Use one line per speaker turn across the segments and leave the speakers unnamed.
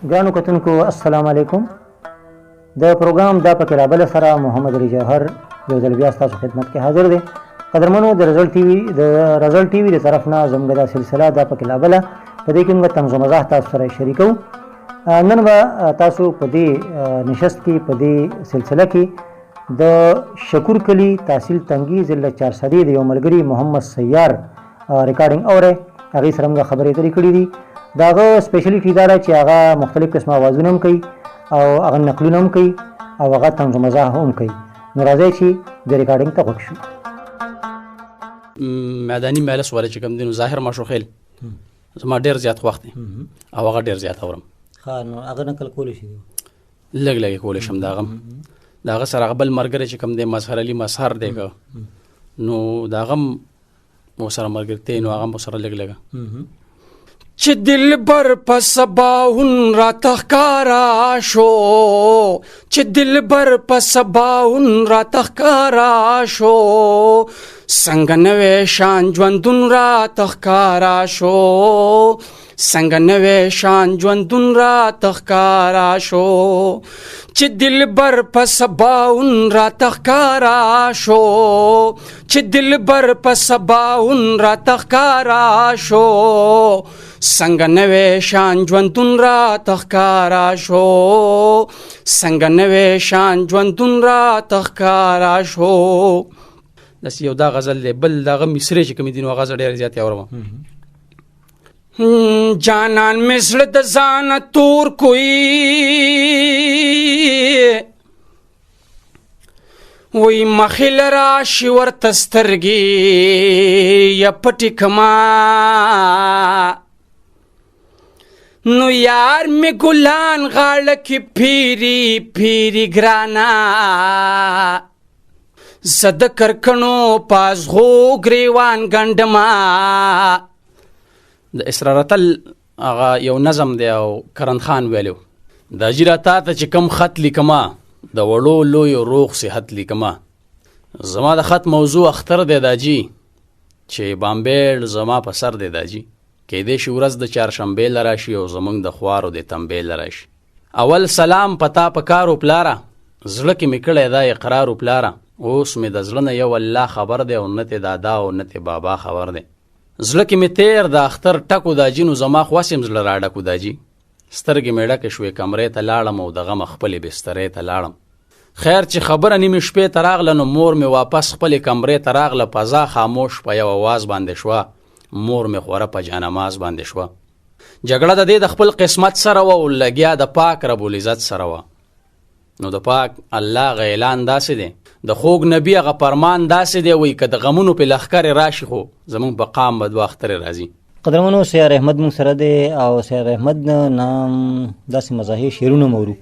ګرانو کتونکو السلام علیکم. د پروګرام دا پکې رابله سره محمد علی جوهر یو ځل بیا ستاسو خدمت کې حاضر دی. قدرمنو د رزلټ ټي وي د طرف نه زموږ دا سلسله دا پکې رابله په دې کې موږ طنز و مزاح تاسو سره شریکو. نن به تاسو په دې نشست کې په دې سلسله کې د شکور کلی تحصیل تنگی ضلع چارسدی د یو ملګري محمد سیار ریکارډینګ اوره هغې سره موږ خبرې اترې کړي دي. د هغه سپیشلیټي دا ده چې هغه مختلف قسمه اوازونه هم کوي او هغه نقلونه هم کوي او هغه طنز و مزاح هم کوي. نو راځئ چې د ریکارډینګ ته غوږ شو.
معدني مالس ولا چې کوم دي نو ظاهر مشوخیل زما ډېر زیات وخت دی او هغه ډېر زیات اورم.
نو هغه نقل کولی شي
لږ لږ کولی شم. د هغه سره هغه بل ملګری چې کوم دی مظهر علي مظهر دی نو د هغه هم ورسره ملګرتیا نو هغه هم ورسره لږ لږه چې دلبر په سباون راته ښکاره شو چې دلبر په سباون راته ښکاره شو څنګه نوی شان ژوندون راته ښکاره شو څنګه نوی شان ژوندون راته ښکاره شو چې دلبر په سباون راته ښکاره شو چې دلبر په سباون راته ښکاره شو څنګه نوی شان ژوندون راته ښکاره شو څنګه نوی شان ژوندون راته ښکاره شو. داسې یو دا غزل دی. بل دغه مصرې چې کومې دي نو هغه زه ډېرې زیاتې اورم. جانان مې زړه د ځانه تور کوي وی مخې له راشي ورته سترګې یا پټې کما نو یار می ګلان غاړه کې پیری پیری ګرانا زه د کرکنو پازغو ګریوان ګنډما. د اسرارتل هغه یو نظم دی او کرن خان ویلو دا جیرا تا ته چې کم خط لیکما د وړو لویو روغ صحت لیکما. زما د خط موضوع اختر دی داجی چې بامبیل زما په سر دی داجی کېدې شي ورځ د چهارشنبې لراشي او زمونږ د خوارو د تنبې لراشي. اول سلام پتا پکارو پلاره زړه کې مې کړی دا اقرارو پلاره اوس مې د زړه نه یو الله خبر دی او نه ته دادا او نه ته بابا خبر دی. زړه کې مې تیر د اختر ټکو داجي نو زما خواسم زړه راډکو داجي سترګې مې ډکې شوې کمرې ته لاړم او د غم خپلې بسترې ته لاړم. خیر چې خبره نیمې شپې ته راغله نو مور مې واپس خپلې کمرې ته راغله فضا خاموش په یو اواز باندې شوه مور مې خوره په جانماز باندې شوه. جګړه د دې د خپل قسمت سره وه او لګیا د پاک رب العزت سره وه. نو د پاک الله غ اعلان داسې دی د خوږ نبي هغه فرمان داسې دی وایي که د غمونو په لښکرې راشي خو زمونږ په قام به دوه اخترې راځي.
قدرمنو سیار احمد موږ سره دی او سیار احمد نام داسې مزاحي شعرونه مورو.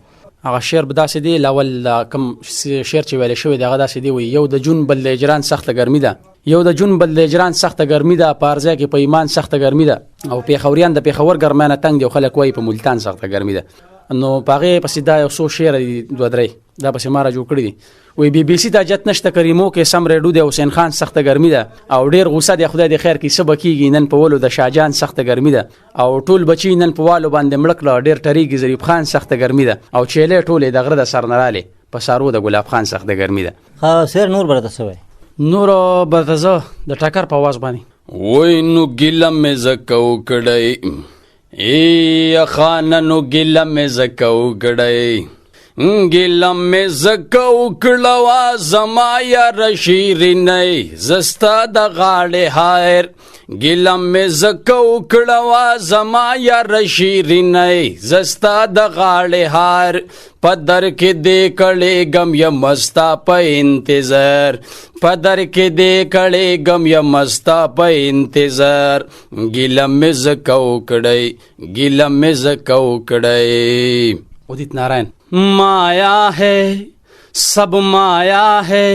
هغه شعر به داسې دی لاول کوم شعر چې ویلی شوی دی هغه داسې دی وایي یو د جون بل د اجران سخته ګرمي ده یو د جون بل د اجران سخته ګرمي ده په ارزه کې په ایمان سخته ګرمي ده او پیښوریان د پیښور ګرمانه تنګ دی او خلک وایي په ملتان سخته ګرمي ده. نو په هغې پسې دا یو څو شعر دي دوه درې دا پسې ما را جوړ کړي دي. وایي بي بي سي ته جت نشته کریمو کې سم ریډو دی حسین خان سخته ګرمي ده او ډېر غوسه دی خدای دې خیر کړي څه به کېږي نن په ولو د شاهجان سخته ګرمي ده او ټول بچي نن په والو باندې مړه کړه ډېر ټریږي ظریف خان سخته ګرمي ده او چیلې ټولې د غره د سر نه رالې په سارو د ګلاب خان سخته ګرمي ده.
سیر نور برته څه وایي
نور برته زه د ټکر په آواز باندې وای نو ګیله مې زکه وکړی ای خانه نو ګیله مې زکه وکړی ګیله مې زکه وکړه زما یاره شیرینۍ زه ستا د غاړې هایر ګیله مې زکه وکړه زما یاره شیرینۍ زه ستا د غاړې هایر په در کې دې کړېږم یم ستا په انتظار په در کې دې کړېږم یم ستا په انتظار ګیله مې زکه وکړی ګیله مې زکه وکړی. ادیت نارائن माया है सब माया है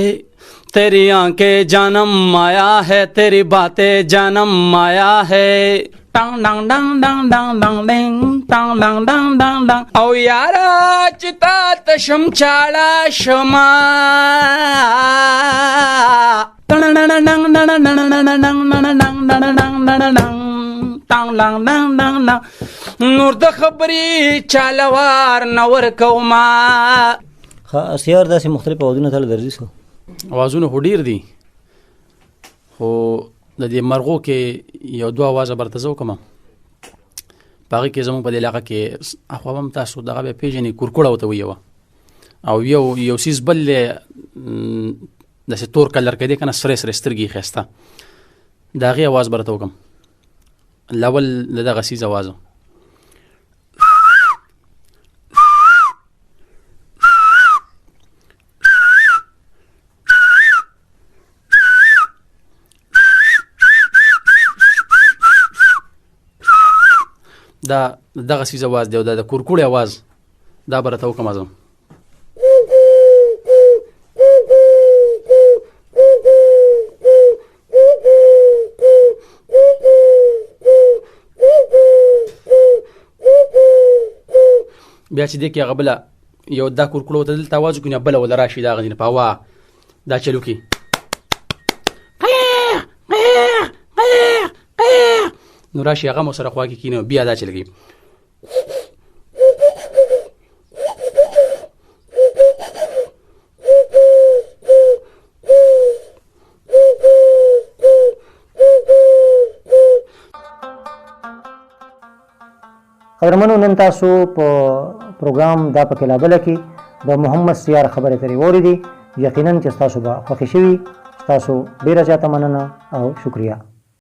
तेरी आंखें जानम माया है तेरी बातें जानम माया है टांग डांग डांग डांग डांग डांग डिंग टांग डांग डांग डांग डांग औ यारा चिता तशम चाड़ा शमा टंग डंग डंग डंग डंग डंग डंग डंग डंग डंग डंग ټنګ لنګ ډنګ ډنګ ډنګ نور د خبرې چالوار نور کوما.
سیار داسې مختلف اوازونه تل درځي سو
اوازونه خو ډېر دي خو د دې مرغو کې یو دوه اوازه برته زه وکړم په هغې کې زموږ په دې علاقه کې اخوا به هم تاسو دغه بیا پېژنئ کورکوړه ورته ویوه او یو څیز بل دی داسې تور کلر کې دی که نه سرې سرې سترګې یې ښایسته د هغې اواز به راته وکړم الاول د دغه څیز اواز دا دغه څیز اواز دی او دا د کورکوړې اواز دا به راته وکړم زه بیا چې دی کې هغه بله یو دا کورکوړه ورته دلته اواز وکړي نو بله وله راشي د هغه ځینې په هوا دا چل وکړي نو راشي هغه مو سره خوا کې کښېني بیا دا چل کوي
قدرمنو نن تاسو په پروګرام دا پکې لا بله کې د محمد سیار خبرې ترې واورېدې یقینا چې ستاسو به خوښې شوي ستاسو ډېره زیاته مننه او شکریه